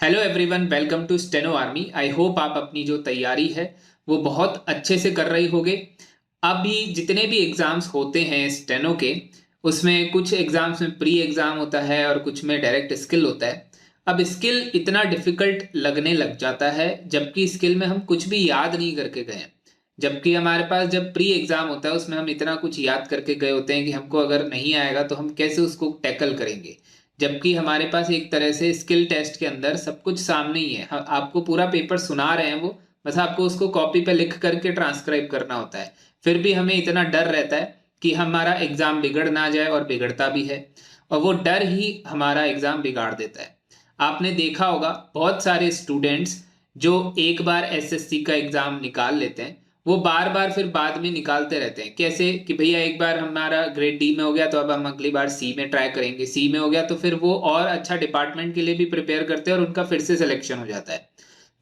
Hello everyone, welcome to Steno Army. I hope आप अपनी जो तैयारी है वो बहुत अच्छे से कर रही होगे। अभी जितने भी एग्जाम्स होते हैं स्टेनो के, उसमें कुछ एग्जाम्स में प्री एग्जाम होता है और कुछ में डायरेक्ट स्किल होता है। अब स्किल इतना डिफिकल्ट लगने लग जाता है जबकि स्किल में हम कुछ भी याद नहीं करके गए हैं। जबकि हमारे पास जब प्री एग्जाम होता है उसमें हम इतना कुछ याद करके गए होते हैं कि हमको अगर नहीं आएगा तो हम कैसे उसको टैकल करेंगे। जबकि हमारे पास एक तरह से स्किल टेस्ट के अंदर सब कुछ सामने ही है। आपको पूरा पेपर सुना रहे हैं वो, बस आपको उसको कॉपी पे लिख करके ट्रांसक्राइब करना होता है। फिर भी हमें इतना डर रहता है कि हमारा एग्जाम बिगड़ ना जाए, और बिगड़ता भी है। और वो डर ही हमारा एग्जाम बिगाड़ देता है। आपने देखा होगा बहुत सारे स्टूडेंट्स जो एक बार एसएससी का एग्जाम निकाल लेते हैं, वो बार बार फिर बाद में निकालते रहते हैं। कैसे कि भैया एक बार हमारा ग्रेड डी में हो गया तो अब हम अगली बार सी में ट्राई करेंगे, सी में हो गया तो फिर वो और अच्छा डिपार्टमेंट के लिए भी प्रिपेयर करते हैं और उनका फिर से सिलेक्शन हो जाता है।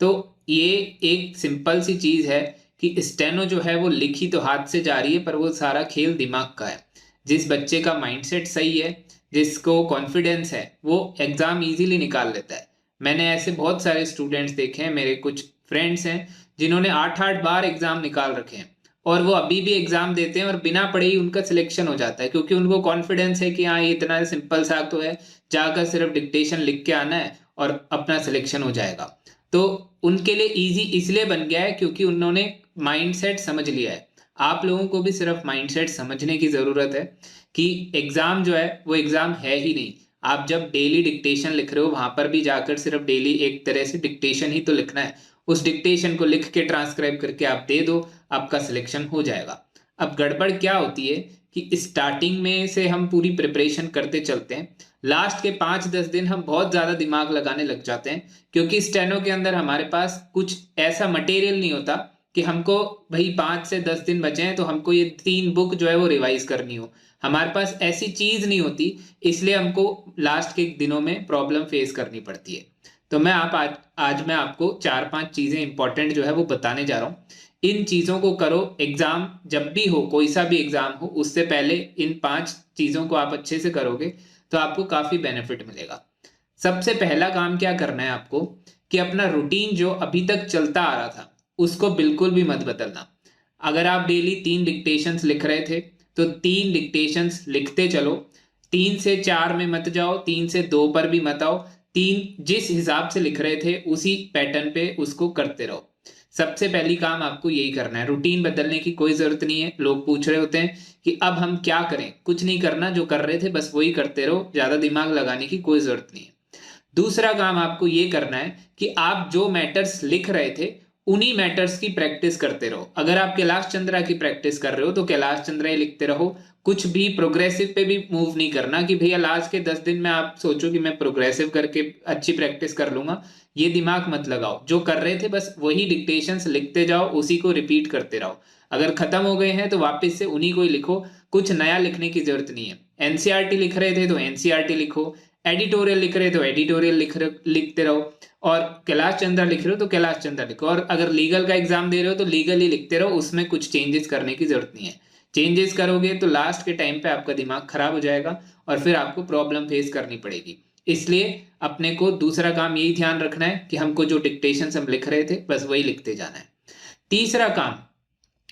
तो ये एक सिंपल सी चीज है कि स्टेनो जो है वो लिखी तो हाथ से जा रही है, पर वो सारा खेल दिमाग का है। जिस बच्चे का माइंडसेट सही है, जिसको कॉन्फिडेंस है, वो एग्जाम इजीली निकाल लेता है। मैंने ऐसे बहुत सारे स्टूडेंट्स देखे हैं, मेरे कुछ फ्रेंड्स हैं जिन्होंने 8-8 बार एग्जाम निकाल रखे हैं, और वो अभी भी एग्जाम देते हैं और बिना पढ़े ही उनका सिलेक्शन हो जाता है, क्योंकि उनको कॉन्फिडेंस है कि हाँ ये इतना सिंपल सा तो है, जाकर सिर्फ डिक्टेशन लिख के आना है और अपना सिलेक्शन हो जाएगा। तो उनके लिए इजी इसलिए बन गया है क्योंकि उन्होंने माइंडसेट समझ लिया है। आप लोगों को भी सिर्फ माइंडसेट समझने की जरूरत है कि एग्जाम जो है वो एग्जाम है ही नहीं। आप जब डेली डिक्टेशन लिख रहे हो वहां पर भी जाकर सिर्फ डेली एक तरह से डिक्टेशन ही तो लिखना है। उस डिक्टेशन को लिख के ट्रांसक्राइब करके आप दे दो, आपका सिलेक्शन हो जाएगा। अब गड़बड़ क्या होती है कि स्टार्टिंग में से हम पूरी प्रिपरेशन करते चलते हैं, लास्ट के 5-10 दिन हम बहुत ज्यादा दिमाग लगाने लग जाते हैं, क्योंकि स्टेनो के अंदर हमारे पास कुछ ऐसा मटेरियल नहीं होता कि हमको भाई 5 से 10 दिन बचे हैं तो हमको ये 3 बुक जो है वो रिवाइज करनी हो। हमारे पास ऐसी चीज नहीं होती, इसलिए हमको लास्ट के दिनों में प्रॉब्लम फेस करनी पड़ती है। तो मैं आज मैं आपको 4-5 चीजें इंपॉर्टेंट जो है वो बताने जा रहा हूँ। इन चीजों को करो, एग्जाम जब भी हो, कोई सा भी एग्जाम हो, उससे पहले इन 5 चीजों को आप अच्छे से करोगे तो आपको काफी बेनिफिट मिलेगा। सबसे पहला काम क्या करना है आपको कि अपना रूटीन जो अभी तक चलता आ रहा था उसको बिल्कुल भी मत बदलना। अगर आप डेली 3 डिक्टेशंस लिख रहे थे तो 3 डिक्टेशंस लिखते चलो। 3 से 4 में मत जाओ, 3 से 2 पर भी मत आओ। 3 जिस हिसाब से लिख रहे थे उसी पैटर्न पे उसको करते रहो। सबसे पहली काम आपको यही करना है। रूटीन बदलने की कोई जरूरत नहीं है। लोग पूछ रहे होते हैं कि अब हम क्या करें, कुछ नहीं करना, जो कर रहे थे बस वही करते रहो, ज्यादा दिमाग लगाने की कोई जरूरत नहीं है। दूसरा काम आपको ये करना है कि आप जो मैटर्स लिख रहे थे उन्हीं मैटर्स की प्रैक्टिस करते रहो। अगर आप कैलाश चंद्रा की प्रैक्टिस कर रहे हो तो कैलाश चंद्रा ही लिखते रहो। कुछ भी प्रोग्रेसिव पे भी मूव नहीं करना कि भैया लास्ट के 10 दिन में आप सोचो कि मैं प्रोग्रेसिव करके अच्छी प्रैक्टिस कर लूंगा। ये दिमाग मत लगाओ। जो कर रहे थे बस वही डिक्टेशंस लिखते जाओ, उसी को रिपीट करते रहो। अगर खत्म हो गए हैं तो वापस से उन्हीं को ही लिखो, कुछ नया लिखने की जरूरत नहीं है। एनसीईआरटी लिख रहे थे तो एनसीईआरटी लिखो, एडिटोरियल लिख रहे तो एडिटोरियल लिखते रहो, और कैलाश चंद्रा लिख रहे हो तो कैलाश चंद्रा लिखो, और अगर लीगल का एग्जाम दे रहे हो तो लीगल ही लिखते रहो। उसमें कुछ चेंजेस करने की जरूरत नहीं है। चेंजेस करोगे तो लास्ट के टाइम पे आपका दिमाग खराब हो जाएगा और फिर आपको प्रॉब्लम फेस करनी पड़ेगी। इसलिए अपने को दूसरा काम यही ध्यान रखना है कि हमको जो डिक्टेशन हम लिख रहे थे बस वही लिखते जाना है। तीसरा काम,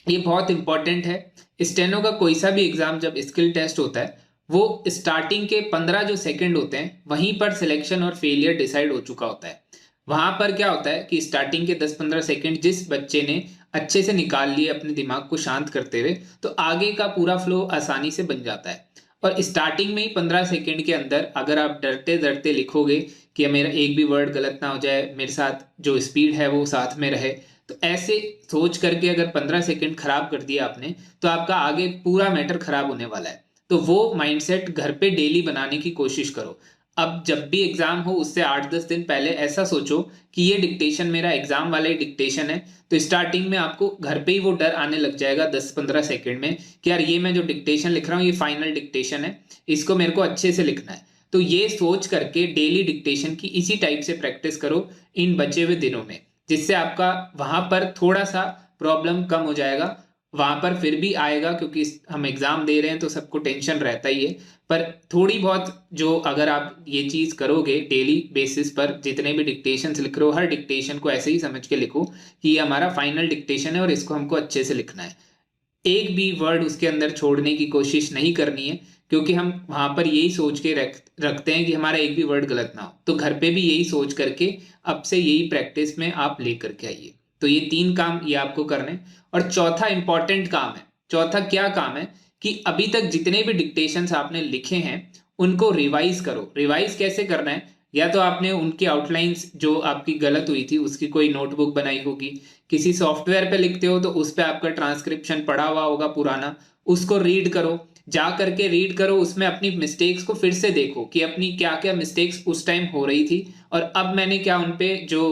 ये बहुत इंपॉर्टेंट है। स्टेनो का कोई सा भी एग्जाम जब स्किल टेस्ट होता है, वो स्टार्टिंग के 15 जो सेकंड होते हैं वहीं पर सिलेक्शन और फेलियर डिसाइड हो चुका होता है। वहां पर क्या होता है कि स्टार्टिंग के 10-15 सेकंड जिस बच्चे ने अच्छे से निकाल लिए अपने दिमाग को शांत करते हुए, तो आगे का पूरा फ्लो आसानी से बन जाता है। और स्टार्टिंग में ही 15 सेकंड के अंदर अगर आप डरते डरते लिखोगे कि मेरा एक भी वर्ड गलत ना हो जाए, मेरे साथ जो स्पीड है वो साथ में रहे, तो ऐसे सोच करके अगर 15 सेकंड खराब कर दिया आपने तो आपका आगे पूरा मैटर खराब होने वाला है। तो वो माइंडसेट घर पे डेली बनाने की कोशिश करो। अब जब भी एग्जाम हो उससे 8-10 दिन पहले ऐसा सोचो कि ये डिक्टेशन मेरा एग्जाम वाला ही डिक्टेशन है। तो स्टार्टिंग में आपको घर पे ही वो डर आने लग जाएगा 10-15 सेकंड में कि यार ये मैं जो डिक्टेशन लिख रहा हूँ ये फाइनल डिक्टेशन है, इसको मेरे को अच्छे से लिखना है। तो ये सोच करके डेली डिक्टेशन की इसी टाइप से प्रैक्टिस करो इन बचे हुए दिनों में, जिससे आपका वहां पर थोड़ा सा प्रॉब्लम कम हो जाएगा। वहाँ पर फिर भी आएगा, क्योंकि हम एग्ज़ाम दे रहे हैं तो सबको टेंशन रहता ही है। पर थोड़ी बहुत जो अगर आप ये चीज़ करोगे डेली बेसिस पर, जितने भी डिक्टेशंस लिख रहे हो हर डिक्टेशन को ऐसे ही समझ के लिखो कि ये हमारा फाइनल डिक्टेशन है और इसको हमको अच्छे से लिखना है। एक भी वर्ड उसके अंदर छोड़ने की कोशिश नहीं करनी है, क्योंकि हम वहां पर यही सोच के रखते हैं कि हमारा एक भी वर्ड गलत ना हो। तो घर पे भी यही सोच करके अब से यही प्रैक्टिस में आप लेकर के आइए। तो ये 3 काम ये आपको करने। और चौथा इंपॉर्टेंट काम है, चौथा क्या काम है कि अभी तक जितने भी डिक्टेशंस आपने लिखे हैं उनको रिवाइज करो। रिवाइज कैसे करना है, या तो आपने उनकी आउटलाइंस जो आपकी गलत हुई थी उसकी कोई नोटबुक बनाई होगी, किसी सॉफ्टवेयर पे लिखते हो तो उस पे आपका ट्रांसक्रिप्शन पड़ा हुआ होगा पुराना, उसको रीड करो। जा करके रीड करो, उसमें अपनी मिस्टेक्स को फिर से देखो कि अपनी क्या क्या मिस्टेक्स उस टाइम हो रही थी और अब मैंने क्या उन पे जो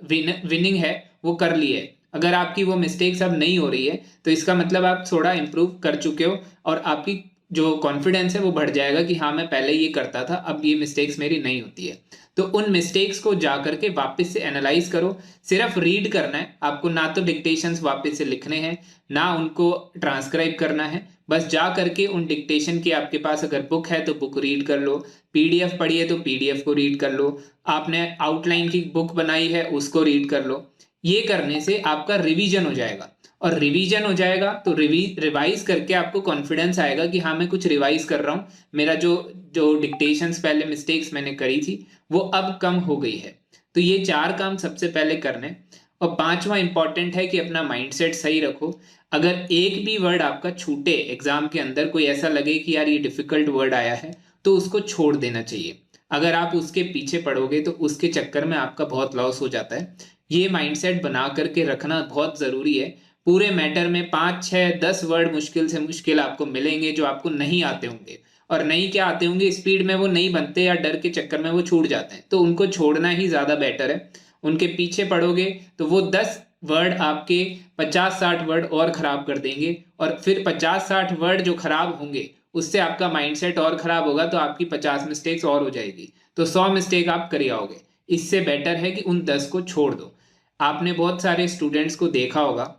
विनिंग है वो कर ली है। अगर आपकी वो मिस्टेक्स अब नहीं हो रही है तो इसका मतलब आप थोड़ा इम्प्रूव कर चुके हो और आपकी जो कॉन्फिडेंस है वो बढ़ जाएगा कि हाँ मैं पहले ये करता था, अब ये मिस्टेक्स मेरी नहीं होती है। तो उन मिस्टेक्स को जा करके वापस से एनालाइज करो। सिर्फ रीड करना है आपको, ना तो डिक्टेशंस वापस से लिखने हैं ना उनको ट्रांसक्राइब करना है। बस जा करके उन डिक्टेशन की आपके पास अगर बुक है तो बुक रीड कर लो, पीडीएफ पढ़ी है तो पीडीएफ को रीड कर लो, आपने आउटलाइन की बुक बनाई है उसको रीड कर लो। ये करने से आपका रिवीजन हो जाएगा, और रिवीजन हो जाएगा तो रिवाइज करके आपको कॉन्फिडेंस आएगा कि हाँ मैं कुछ रिवाइज कर रहा हूँ, मेरा जो जो डिक्टेशंस पहले मिस्टेक्स मैंने करी थी वो अब कम हो गई है। तो ये 4 काम सबसे पहले करने। और 5वां इंपॉर्टेंट है कि अपना माइंडसेट सही रखो। अगर एक भी वर्ड आपका छूटे एग्जाम के अंदर, कोई ऐसा लगे कि यार ये डिफिकल्ट वर्ड आया है, तो उसको छोड़ देना चाहिए। अगर आप उसके पीछे पड़ोगे तो उसके चक्कर में आपका बहुत लॉस हो जाता है। ये माइंडसेट बना करके रखना बहुत ज़रूरी है। पूरे मैटर में 5 6 10 वर्ड मुश्किल से मुश्किल आपको मिलेंगे जो आपको नहीं आते होंगे, और नहीं क्या आते होंगे स्पीड में वो नहीं बनते या डर के चक्कर में वो छूट जाते हैं, तो उनको छोड़ना ही ज़्यादा बेटर है। उनके पीछे पड़ोगे तो वो 10 वर्ड आपके 50-60 वर्ड और खराब कर देंगे, और फिर 50-60 वर्ड जो खराब होंगे उससे आपका माइंडसेट और खराब होगा, तो आपकी 50 मिस्टेक्स और हो जाएगी, तो 100 मिस्टेक आप कर आओगे। इससे बेटर है कि उन 10 को छोड़ दो। आपने बहुत सारे स्टूडेंट्स को देखा होगा,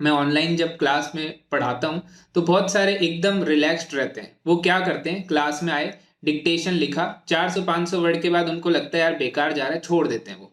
मैं ऑनलाइन जब क्लास में पढ़ाता हूँ तो बहुत सारे एकदम रिलैक्स्ड रहते हैं। वो क्या करते हैं, क्लास में आए, डिक्टेशन लिखा, 400-500 वर्ड के बाद उनको लगता है यार बेकार जा रहा है, छोड़ देते हैं वो।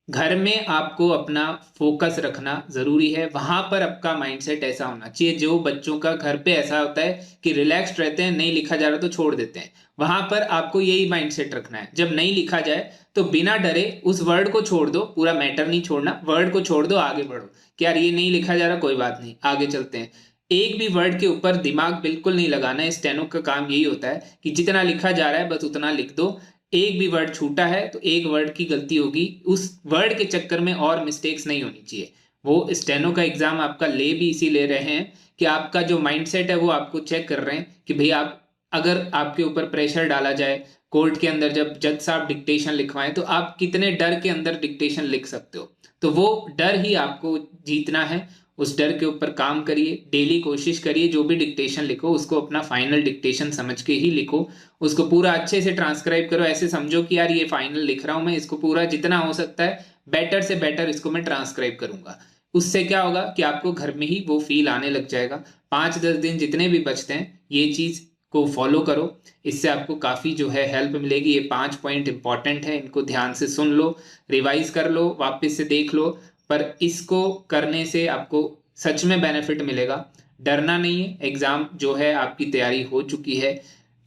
घर में आपको अपना फोकस रखना जरूरी है, वहां पर आपका माइंडसेट ऐसा होना चाहिए। जो बच्चों का घर पे ऐसा होता है कि रिलैक्स्ड रहते हैं, नहीं लिखा जा रहा तो छोड़ देते हैं, वहां पर आपको यही माइंडसेट रखना है। जब नहीं लिखा जाए तो बिना डरे उस वर्ड को छोड़ दो, पूरा मैटर नहीं छोड़ना, वर्ड को छोड़ दो, आगे बढ़ो कि यार ये नहीं लिखा जा रहा, कोई बात नहीं, आगे चलते हैं। एक भी वर्ड के ऊपर दिमाग बिल्कुल नहीं लगाना है। स्टेनो का काम यही होता है कि जितना लिखा जा रहा है बस उतना लिख दो। एक भी वर्ड छूटा है तो एक वर्ड की गलती होगी, उस वर्ड के चक्कर में और मिस्टेक्स नहीं होनी चाहिए। वो स्टेनो का एग्जाम आपका ले भी इसी ले रहे हैं कि आपका जो माइंडसेट है वो आपको चेक कर रहे हैं कि भाई आप, अगर आपके ऊपर प्रेशर डाला जाए कोर्ट के अंदर, जब जज साहब डिक्टेशन लिखवाएं तो आप कितने डर के अंदर डिक्टेशन लिख सकते हो। तो वो डर ही आपको जीतना है। उस डर के ऊपर काम करिए, डेली कोशिश करिए जो भी डिक्टेशन लिखो उसको अपना फाइनल डिक्टेशन समझ के ही लिखो। उसको पूरा अच्छे से ट्रांसक्राइब करो, ऐसे समझो कि यार ये फाइनल लिख रहा हूं मैं, इसको पूरा जितना हो सकता है बेटर से बेटर इसको मैं ट्रांसक्राइब करूंगा। उससे क्या होगा कि आपको घर में ही वो फील आने लग जाएगा। 5-10 दिन जितने भी बचते हैं ये चीज को फॉलो करो, इससे आपको काफी जो है हेल्प मिलेगी। ये 5 पॉइंट इंपॉर्टेंट है, इनको ध्यान से सुन लो, रिवाइज कर लो, वापस से देख लो। पर इसको करने से आपको सच में बेनिफिट मिलेगा। डरना नहीं है, एग्जाम जो है आपकी तैयारी हो चुकी है।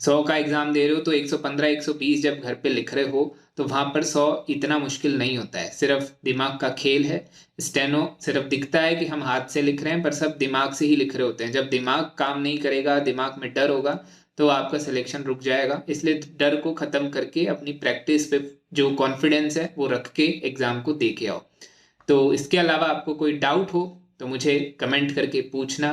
100 का एग्जाम दे रहे हो तो 115-120 जब घर पे लिख रहे हो तो वहां पर 100 इतना मुश्किल नहीं होता है, सिर्फ दिमाग का खेल है। स्टेनो सिर्फ दिखता है कि हम हाथ से लिख रहे हैं, पर सब दिमाग से ही लिख रहे होते हैं। जब दिमाग काम नहीं करेगा, दिमाग में डर होगा, तो आपका सिलेक्शन रुक जाएगा। इसलिए डर को खत्म करके अपनी प्रैक्टिस पे जो कॉन्फिडेंस है वो रख के एग्जाम को दे के आओ। तो इसके अलावा आपको कोई डाउट हो तो मुझे कमेंट करके पूछना।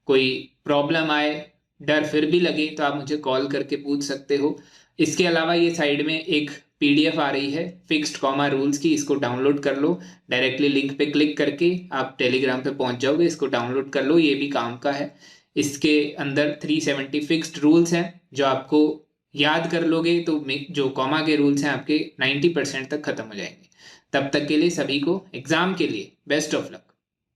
कोई प्रॉब्लम आए, डर फिर भी लगे तो आप मुझे कॉल करके पूछ सकते हो। इसके अलावा ये साइड में एक पीडीएफ आ रही है फिक्स्ड कॉमा रूल्स की, इसको डाउनलोड कर लो। डायरेक्टली लिंक पे क्लिक करके आप टेलीग्राम पे पहुंच जाओगे, इसको डाउनलोड कर लो, ये भी काम का है। इसके अंदर 370 फिक्स्ड रूल्स हैं जो आपको याद कर लोगे तो जो कॉमा के रूल्स हैं आपके 90% तक खत्म हो जाएंगे। तब तक के लिए सभी को एग्जाम के लिए बेस्ट ऑफ लक।